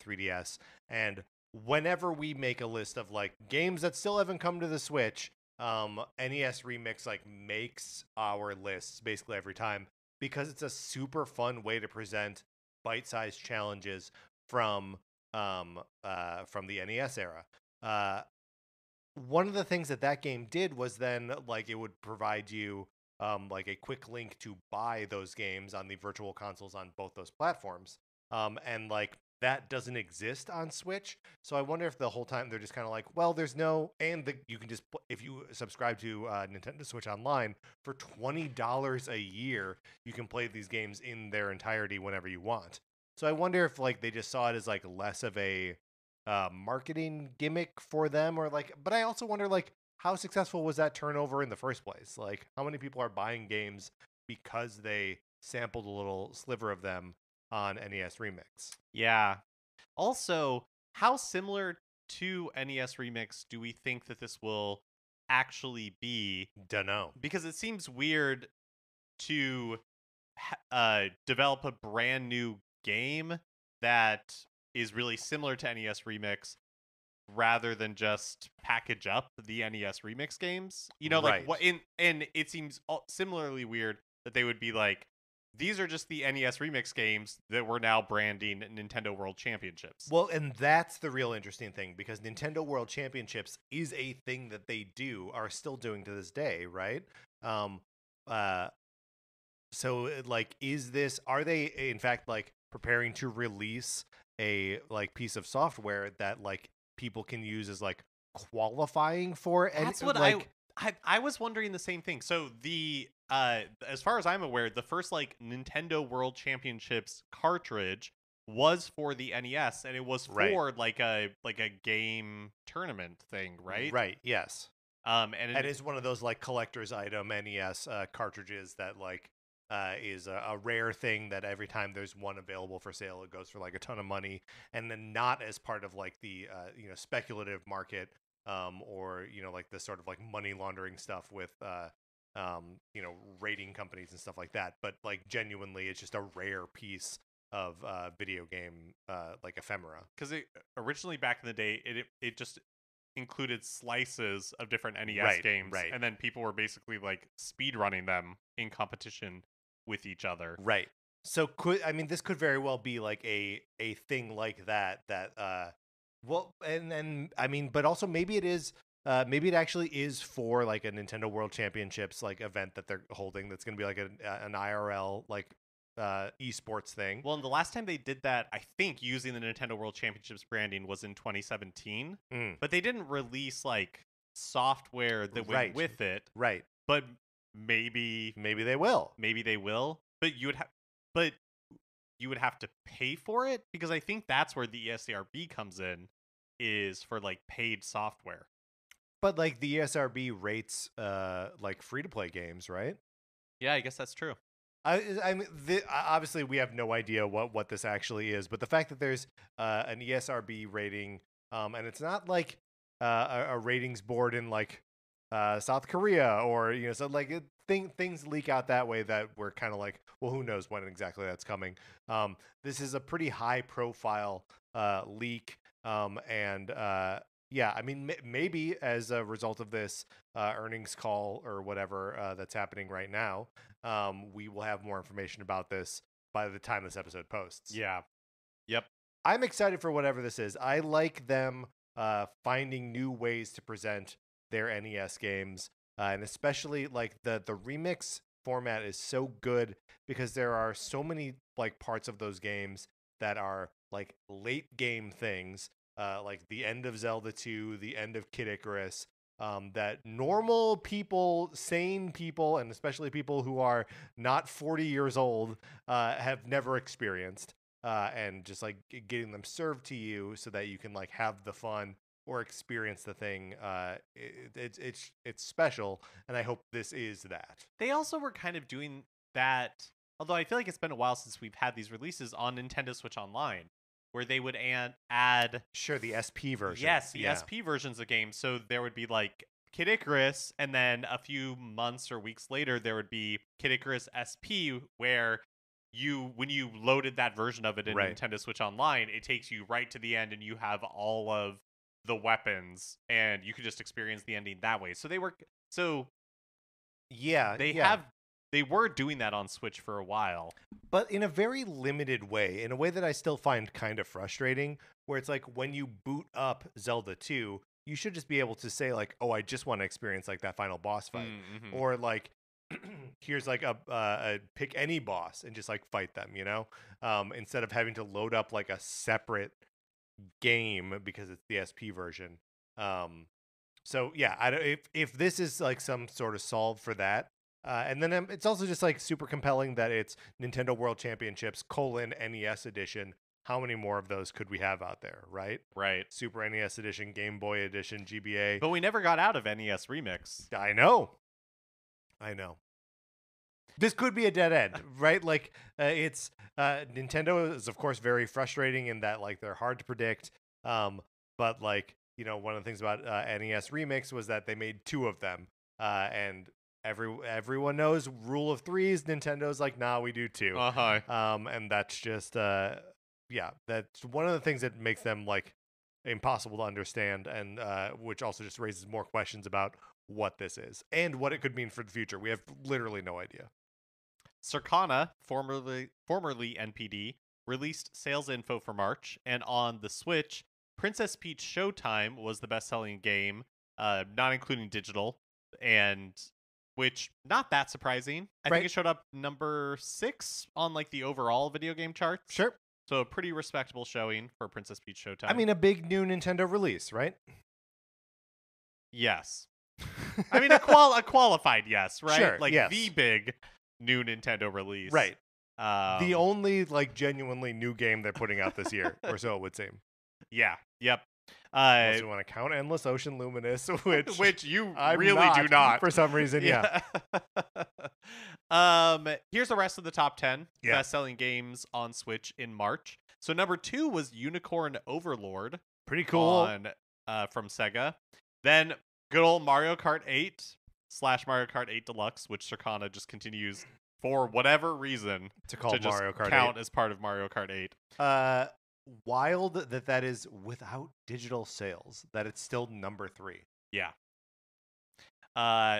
A: 3DS. And whenever we make a list of games that still haven't come to the Switch, NES Remix makes our lists basically every time, because it's a super fun way to present bite-sized challenges from the NES era. One of the things that game did was then it would provide you a quick link to buy those games on the virtual consoles on both those platforms. And that doesn't exist on Switch. So I wonder if the whole time they're just kind of well, there's no, and you can just, if you subscribe to Nintendo Switch Online for $20 a year, you can play these games in their entirety whenever you want. So I wonder if they just saw it as less of a marketing gimmick for them, or but I also wonder how successful was that turnover in the first place? How many people are buying games because they sampled a little sliver of them on NES Remix?
B: Yeah. Also, how similar to NES Remix do we think that this will actually be?
A: Dunno.
B: Because it seems weird to develop a brand new game that is really similar to NES Remix rather than just package up the NES Remix games. You know, like
A: Right.
B: what in and it seems similarly weird that they would be like, these are just the NES Remix games that we're now branding Nintendo World Championships.
A: Well, and that's the real interesting thing, because Nintendo World Championships is a thing that they are still doing to this day, right? Um, uh, so like, are they in fact like preparing to release a like piece of software that like people can use as like qualifying for? And
B: That's what
A: like,
B: I was wondering the same thing. So the as far as I'm aware, the first like Nintendo World Championships cartridge was for the NES, and it was
A: Right.
B: for like a game tournament thing, right?
A: Right. Yes.
B: And
A: And it's one of those like collector's item NES cartridges that like is a rare thing that every time there's one available for sale, it goes for like a ton of money, and then not as part of like the speculative market, or like the sort of like money laundering stuff with rating companies and stuff like that, but like genuinely it's just a rare piece of video game like ephemera.
B: because it originally back in the day, it just included slices of different NES
A: Right,
B: games,
A: right.
B: and then people were basically like speed running them in competition with each other.
A: Right. So this could very well be like a thing like that well, and I mean, but also maybe it is maybe it actually is for like a Nintendo World Championships like event that they're holding, that's going to be like an IRL like esports thing.
B: Well, and the last time they did that, I think, using the Nintendo World Championships branding was in 2017. But they didn't release like software that went
A: Right.
B: with it.
A: Right.
B: But maybe
A: they will.
B: Maybe they will. But you would have to pay for it, because I think that's where the ESRB comes in, is for like paid software.
A: But like the ESRB rates like free to play games, right?
B: Yeah, I guess that's true.
A: I mean, obviously we have no idea what this actually is, but the fact that there's an ESRB rating, and it's not like a ratings board in like South Korea, or so like things leak out that way that we're kind of like, well, who knows when exactly that's coming. This is a pretty high profile leak, and yeah, I mean, maybe as a result of this earnings call or whatever that's happening right now, we will have more information about this by the time this episode posts.
B: Yeah. Yep.
A: I'm excited for whatever this is. I like them finding new ways to present their NES games, and especially like the remix format is so good, because there are so many like parts of those games that are like late game things, like the end of Zelda 2, the end of Kid Icarus, that normal people, sane people, and especially people who are not 40 years old have never experienced, and just like getting them served to you so that you can like have the fun or experience the thing. It's special, and I hope this is that.
B: They also were kind of doing that, although I feel like it's been a while since we've had these releases on Nintendo Switch Online, where they would add
A: the SP version.
B: Yes, the SP versions of games. So there would be like Kid Icarus, and then a few months or weeks later there would be Kid Icarus SP, where when you loaded that version of it in Nintendo Switch Online, it takes you right to the end, and you have all of the weapons, and you could just experience the ending that way. So they were they were doing that on Switch for a while,
A: but in a very limited way, in a way that I still find kind of frustrating, where it's like when you boot up Zelda 2, you should just be able to say like, oh, I just want to experience like that final boss fight, or like here's like a pick any boss and just like fight them, instead of having to load up like a separate game because it's the SP version. So yeah, if this is like some sort of solve for that. And then it's also just like super compelling that it's Nintendo World Championships NES Edition. How many more of those could we have out there, right?
B: Right.
A: Super NES Edition, Game Boy Edition, GBA.
B: But we never got out of NES Remix.
A: I know. This could be a dead end, right? Like it's Nintendo is of course very frustrating in that like they're hard to predict. But like, one of the things about NES Remix was that they made 2 of them, and everyone knows rule of threes. Nintendo's like, nah, we do 2.
B: Uh-huh.
A: And that's just yeah, that's one of the things that makes them like impossible to understand, and which also just raises more questions about what this is and what it could mean for the future. We have literally no idea.
B: Circana, formerly NPD, released sales info for March, and on the Switch, Princess Peach Showtime was the best-selling game, not including digital, and which not that surprising. I think it showed up number 6 on like the overall video game charts.
A: Sure.
B: So a pretty respectable showing for Princess Peach Showtime.
A: I mean, a big new Nintendo release, right?
B: Yes. I mean, a qualified yes, right?
A: Sure,
B: like
A: yes.
B: the big new Nintendo release.
A: Right. The only like genuinely new game they're putting out this year, or so it would seem.
B: Yeah. Yep.
A: Unless you want to count Endless Ocean Luminous, which
B: you
A: I'm
B: really do not
A: for some reason. Yeah.
B: Here's the rest of the top 10
A: Yeah.
B: best-selling games on Switch in March. So number 2 was Unicorn Overlord.
A: Pretty cool.
B: On from Sega. Then good old Mario Kart 8 / Mario Kart 8 Deluxe, which Circana just continues for whatever reason
A: to call
B: to
A: Mario
B: just
A: Kart
B: count
A: 8
B: as part of Mario Kart 8.
A: Wild that is without digital sales, that it's still number 3.
B: Yeah.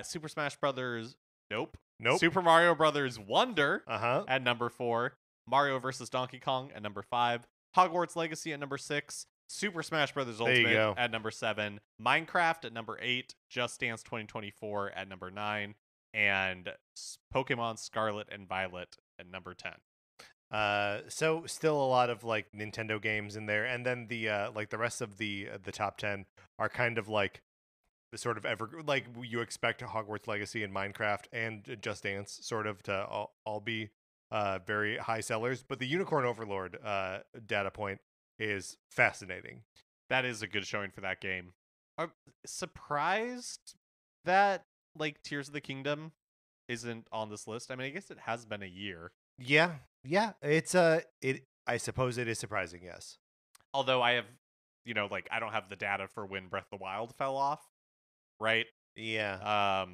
B: Super Smash Brothers. Nope.
A: Nope.
B: Super Mario Brothers Wonder
A: Uh-huh.
B: at number 4. Mario vs. Donkey Kong at number 5. Hogwarts Legacy at number 6. Super Smash Brothers Ultimate at number 7. Minecraft at number 8. Just Dance 2024 at number 9. And Pokemon Scarlet and Violet at number 10.
A: So still a lot of like Nintendo games in there, and then the like the rest of the top 10 are kind of like the sort of like you expect Hogwarts Legacy and Minecraft and Just Dance sort of to all be very high sellers, but the Unicorn Overlord data point is fascinating.
B: That is a good showing for that game. I'm surprised that like Tears of the Kingdom isn't on this list. I mean, I guess it has been a year.
A: Yeah. It's I suppose it is surprising, yes.
B: Although I have, like I don't have the data for when Breath of the Wild fell off, right?
A: Yeah.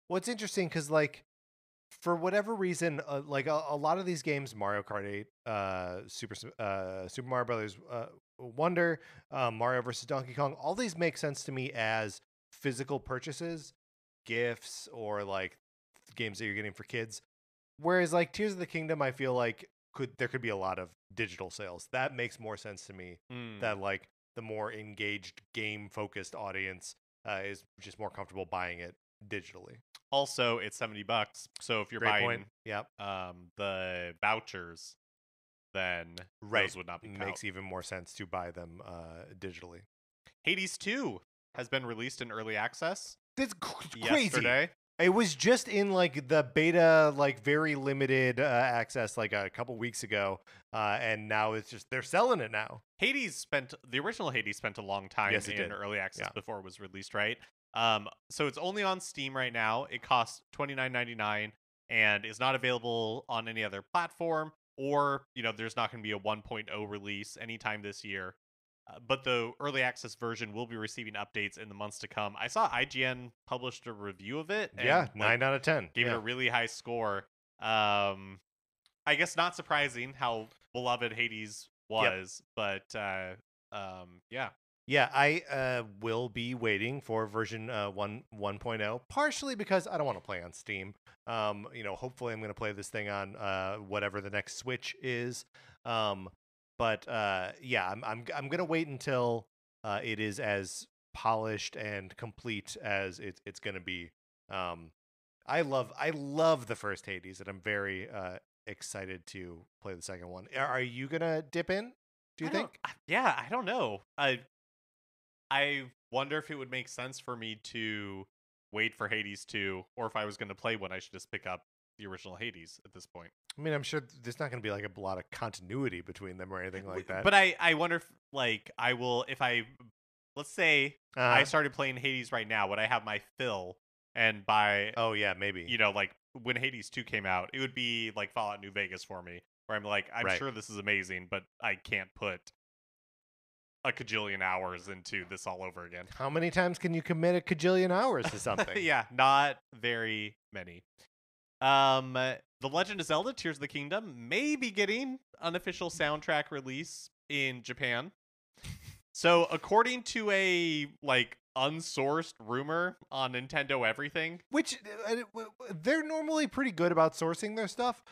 A: Well, it's interesting because like for whatever reason, like a lot of these games, Mario Kart 8, Super Mario Brothers Wonder, Mario vs. Donkey Kong, all these make sense to me as physical purchases, gifts, or like games that you're getting for kids. Whereas like Tears of the Kingdom, I feel like there could be a lot of digital sales. That makes more sense to me. That like the more engaged game focused audience is just more comfortable buying it digitally.
B: Also, it's $70. So if you're buying the vouchers, then those would not be count.
A: Makes even more sense to buy them digitally.
B: Hades 2 has been released in early access.
A: That's crazy.
B: Yesterday.
A: It was just in like the beta, like very limited access like a couple weeks ago, and now it's just they're selling it now.
B: The original Hades spent a long time in early access before it was released, right? So it's only on Steam right now. It costs $29.99 and is not available on any other platform, or there's not going to be a 1.0 release anytime this year. But the early access version will be receiving updates in the months to come. I saw IGN published a review of it. And
A: 9 out of 10.
B: Gave it a really high score. I guess not surprising how beloved Hades was, but yeah.
A: Yeah, I will be waiting for version 1.0, partially because I don't want to play on Steam. Hopefully I'm going to play this thing on whatever the next Switch is. But I'm gonna wait until it is as polished and complete as it's gonna be. I love the first Hades, and I'm very excited to play the second one. Are you gonna dip in? Do you think?
B: Yeah, I don't know. I wonder if it would make sense for me to wait for Hades 2, or if I was gonna play one, I should just pick up the original Hades at this point.
A: I mean, I'm sure there's not going to be like a lot of continuity between them or anything like that.
B: But I wonder if like I will, if I, let's say I started playing Hades right now, would I have my fill and by,
A: oh yeah, maybe,
B: like when Hades 2 came out, it would be like Fallout New Vegas for me, where I'm like, I'm sure this is amazing, but I can't put a cajillion hours into this all over again.
A: How many times can you commit a cajillion hours to something?
B: Yeah, not very many. The Legend of Zelda Tears of the Kingdom may be getting an official soundtrack release in Japan. So, according to a unsourced rumor on Nintendo Everything,
A: which they're normally pretty good about sourcing their stuff.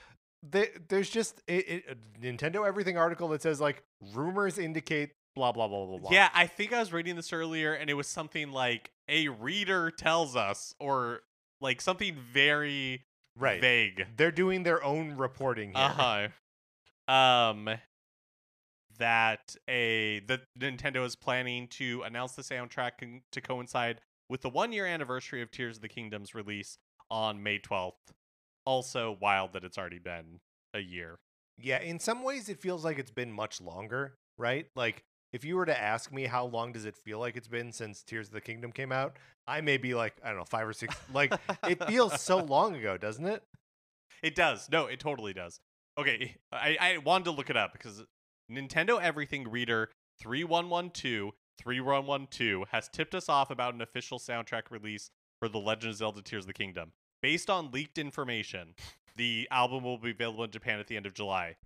A: There's just a Nintendo Everything article that says like rumors indicate blah blah blah blah blah.
B: Yeah, I think I was reading this earlier, and it was something like a reader tells us, or like something very vague.
A: They're doing their own reporting here.
B: That Nintendo is planning to announce the soundtrack to coincide with the 1-year anniversary of Tears of the Kingdom's release on May 12th. Also wild that it's already been a year.
A: Yeah, in some ways it feels like it's been much longer, right? Like, if you were to ask me how long does it feel like it's been since Tears of the Kingdom came out, I may be like, I don't know, 5 or 6. Like, it feels so long ago, doesn't it?
B: It does. No, it totally does. Okay, I wanted to look it up because Nintendo Everything reader 3112 has tipped us off about an official soundtrack release for The Legend of Zelda Tears of the Kingdom. Based on leaked information, the album will be available in Japan at the end of July.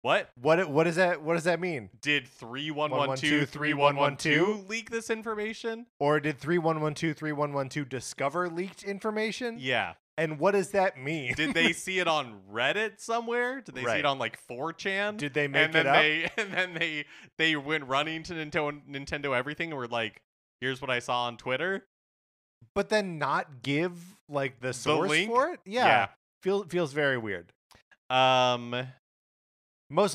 B: What?
A: What does that mean?
B: Did 3112 leak this information?
A: Or did 3112 discover leaked information?
B: Yeah.
A: And what does that mean?
B: Did they see it on Reddit somewhere? Did they see it on like 4chan?
A: Did they make it up?
B: And then they went running to Nintendo Everything and were like, "Here's what I saw on Twitter."
A: But then not give like the source
B: link
A: for it? Yeah. Feels very weird. Mostly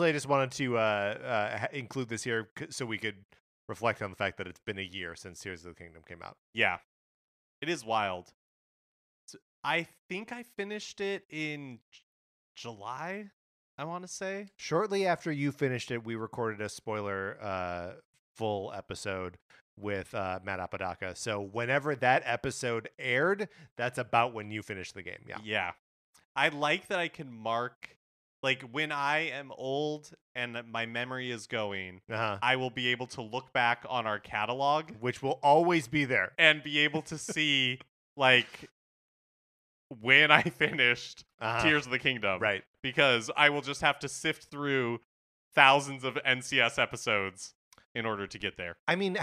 A: I just wanted to include this here so we could reflect on the fact that it's been a year since Tears of the Kingdom came out.
B: Yeah. It is wild. So I think I finished it in July, I want to say.
A: Shortly after you finished it, we recorded a spoiler full episode with Matt Apodaca. So whenever that episode aired, that's about when you finished the game.
B: Yeah. I like that I can mark, like, when I am old and my memory is going, I will be able to look back on our catalog,
A: which will always be there,
B: and be able to see like when I finished Tears of the Kingdom.
A: Right.
B: Because I will just have to sift through thousands of NCS episodes in order to get there.
A: I mean,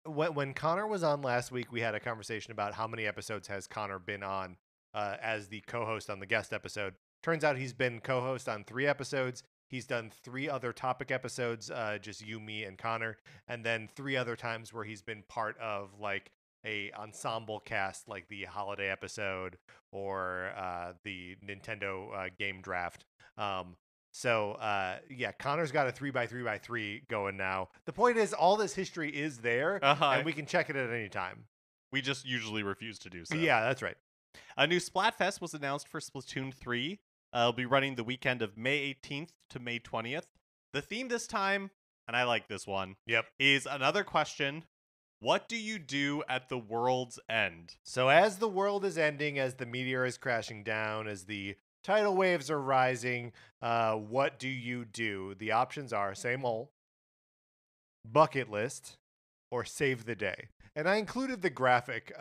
A: when Connor was on last week, we had a conversation about how many episodes has Connor been on as the co-host on the guest episode. Turns out he's been co-host on 3 episodes. He's done 3 other topic episodes, just you, me, and Connor, and then 3 other times where he's been part of like a ensemble cast, like the holiday episode or the Nintendo game draft. So Connor's got a 3x3x3 going now. The point is, all this history is there, and we can check it at any time.
B: We just usually refuse to do so.
A: Yeah, that's right.
B: A new Splatfest was announced for Splatoon 3. It'll be running the weekend of May 18th to May 20th. The theme this time, and I like this one, is another question. What do you do at the world's end?
A: So as the world is ending, as the meteor is crashing down, as the tidal waves are rising, what do you do? The options are same old, bucket list, or save the day. And I included the graphic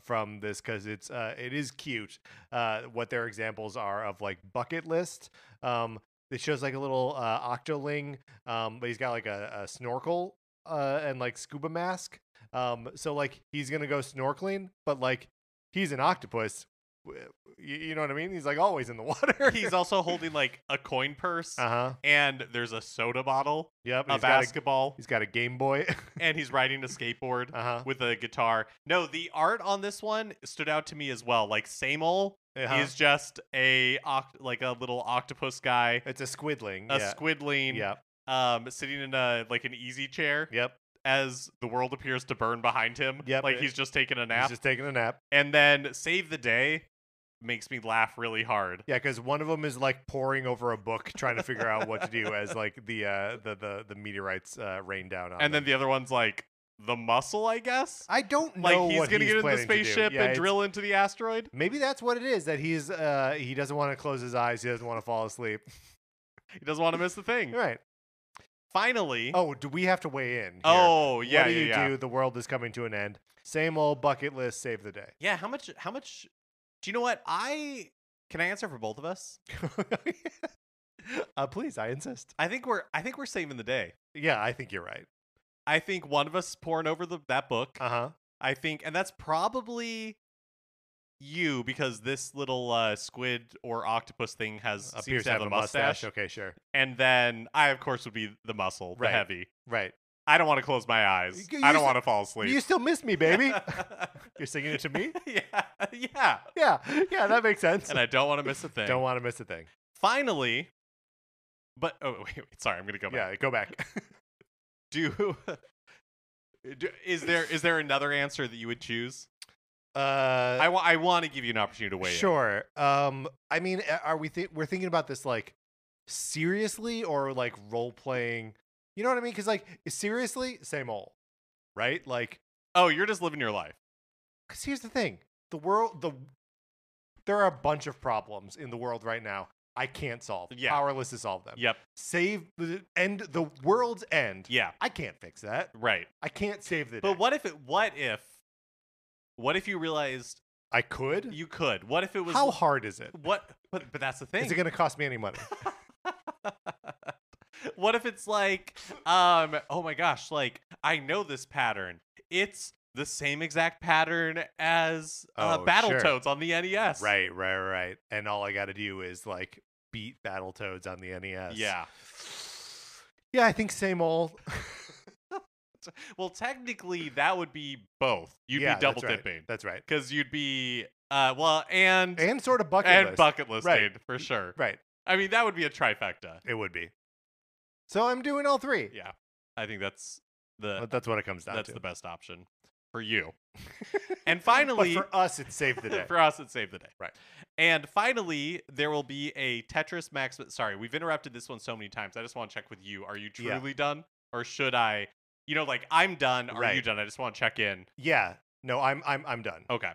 A: from this because it is cute. What their examples are of like bucket list. It shows like a little octoling, but he's got like a snorkel and like scuba mask. So like he's gonna go snorkeling, but like he's an octopus. You know what I mean? He's like always in the water.
B: He's also holding like a coin purse, and there's a soda bottle.
A: Yep,
B: a basketball.
A: He's got a Game Boy,
B: and he's riding a skateboard with a guitar. No, the art on this one stood out to me as well. Like Samol is just a little octopus guy.
A: It's a squidling.
B: Squidling.
A: Yep.
B: Sitting in an easy chair.
A: Yep.
B: As the world appears to burn behind him.
A: Yep.
B: Like he's just taking a nap.
A: He's just taking a nap.
B: And then Save the Day makes me laugh really hard.
A: Yeah, because one of them is like poring over a book trying to figure out what to do as like the meteorites rain down on
B: and
A: them.
B: then the other one's like the muscle, I guess.
A: I don't know.
B: Like he's gonna get in the spaceship and drill into the asteroid.
A: Maybe that's what it is. That he doesn't want to close his eyes. He doesn't want to fall asleep.
B: He doesn't want to miss the thing.
A: Right.
B: Finally.
A: Oh, do we have to weigh in here?
B: Oh, yeah.
A: What do you do? The world is coming to an end. Same old bucket list. Save the day.
B: Yeah. How much? Do you know what? I Can I answer for both of us?
A: Please, I insist.
B: I think we're saving the day.
A: Yeah, I think you're right.
B: I think one of us is pouring over that book.
A: Uh-huh.
B: I think, and that's probably you, because this little squid or octopus thing seems to have a mustache.
A: Okay, sure.
B: And then I, of course, would be the muscle, the heavy.
A: Right.
B: I don't want to close my eyes. I don't want to fall asleep.
A: You still miss me, baby. You're singing it to me?
B: Yeah.
A: Yeah, that makes sense.
B: And I don't want to miss a thing.
A: Don't want to miss a thing.
B: Finally, but wait, sorry, I'm going to go back.
A: Yeah, go back.
B: Is there another answer that you would choose?
A: I
B: want to give you an opportunity to weigh in.
A: Sure. I mean, are we're thinking about this like seriously or like role playing? You know what I mean? Because like seriously, same old, right? Like,
B: oh, you're just living your life.
A: Because here's the thing: there are a bunch of problems in the world right now I can't solve.
B: Yeah.
A: Powerless to solve them.
B: Yep.
A: Save the world's end.
B: Yeah.
A: I can't fix that.
B: Right.
A: I can't save the day.
B: But what if you realized
A: I could?
B: You could. What if it was?
A: How hard is it?
B: But that's the thing.
A: Is it going to cost me any money?
B: What if it's like, oh my gosh, like I know this pattern. It's the same exact pattern as Battletoads on the NES.
A: Right. And all I got to do is like beat Battletoads on the NES.
B: Yeah.
A: Yeah, I think same old.
B: Well, technically, that would be both. You'd be double dipping.
A: That's right.
B: Because you'd be, and
A: sort of bucket
B: list.
A: And
B: bucket listing, for sure.
A: Right.
B: I mean, that would be a trifecta.
A: It would be. So I'm doing all three.
B: Yeah. I think that's
A: what it comes down to.
B: That's the best option for you. And finally,
A: but for us, it saved the day.
B: For us, it saved the day.
A: Right.
B: And finally, there will be a Tetris Maximus. Sorry, we've interrupted this one so many times. I just want to check with you. Are you truly done? Or should I, like I'm done. Are you done? I just want to check in.
A: Yeah. No, I'm done.
B: Okay.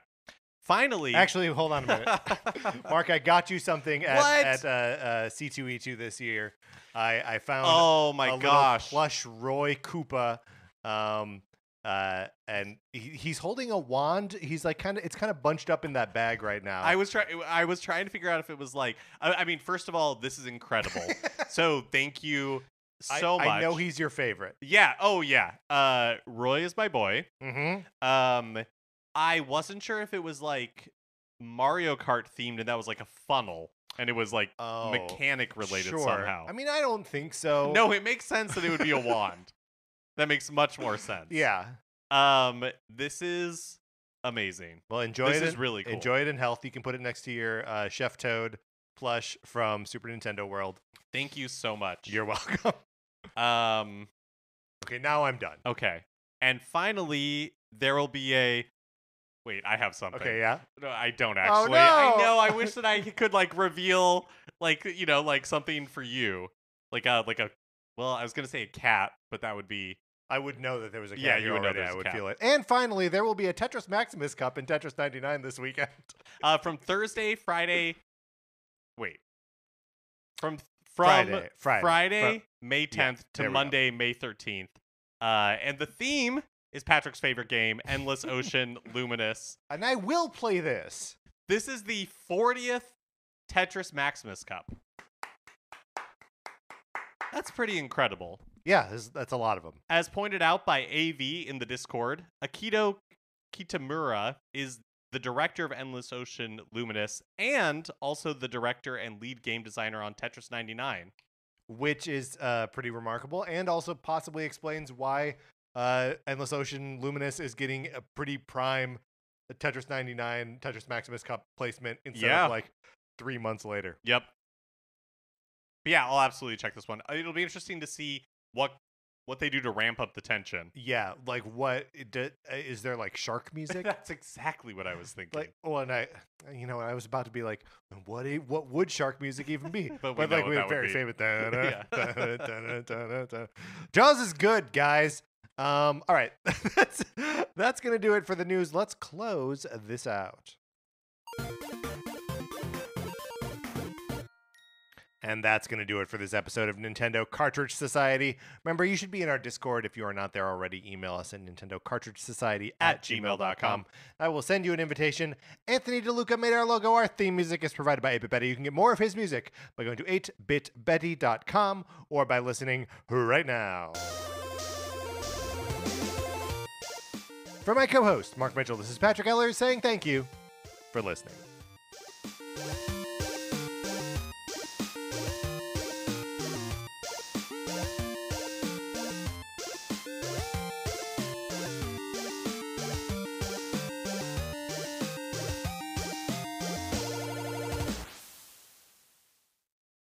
B: Finally.
A: Actually, hold on a minute. Mark, I got you something at C2E2 this year. I found little plush Roy Koopa. And he's holding a wand. He's like it's kind of bunched up in that bag right now.
B: I was trying to figure out if it was like, I mean, first of all, this is incredible. So thank you so much.
A: I know he's your favorite.
B: Yeah. Oh yeah. Roy is my boy.
A: Mm-hmm.
B: I wasn't sure if it was like Mario Kart themed and that was like a funnel and it was like mechanic related somehow.
A: I mean, I don't think so.
B: No, it makes sense that it would be a wand. That makes much more sense.
A: Yeah.
B: This is amazing.
A: Well, enjoy it.
B: This is really cool.
A: Enjoy it in health. You can put it next to your Chef Toad plush from Super Nintendo World.
B: Thank you so much.
A: You're welcome. Okay, now I'm done.
B: Okay. And finally, there will be a... Wait, I have something.
A: Okay, yeah?
B: No, I don't actually.
A: Oh, no!
B: I know. I wish that I could like reveal like something for you. Like a well, I was going to say a cat, but that would be...
A: I would know that there was a cat.
B: Yeah, you would know
A: I would feel it. And finally, there will be a Tetris Maximus Cup in Tetris 99 this weekend.
B: From Thursday, Friday... Wait. From
A: Friday,
B: May 10th to Monday, May 13th. And the theme is Patrick's favorite game, Endless Ocean Luminous.
A: And I will play this.
B: This is the 40th Tetris Maximus Cup. That's pretty incredible.
A: Yeah, that's a lot of them.
B: As pointed out by AV in the Discord, Akito Kitamura is the director of Endless Ocean Luminous and also the director and lead game designer on Tetris 99.
A: Which is pretty remarkable and also possibly explains why Endless Ocean Luminous is getting a pretty prime Tetris 99, Tetris Maximus Cup placement instead of like 3 months later.
B: Yep. But yeah, I'll absolutely check this one. It'll be interesting to see what they do to ramp up the tension.
A: Yeah, like is there like shark music?
B: That's exactly what I was thinking.
A: Like, and I was about to be like, what would shark music even be?
B: but
A: like we have very famous. Jaws is good, guys. All right, that's gonna do it for the news. Let's close this out. And that's going to do it for this episode of Nintendo Cartridge Society. Remember, you should be in our Discord if you are not there already. Email us at nintendocartridgesociety@gmail.com. I will send you an invitation. Anthony DeLuca made our logo. Our theme music is provided by 8-Bit Betty. You can get more of his music by going to 8bitbetty.com or by listening right now. For my co-host, Mark Mitchell, this is Patrick Eller saying thank you for listening.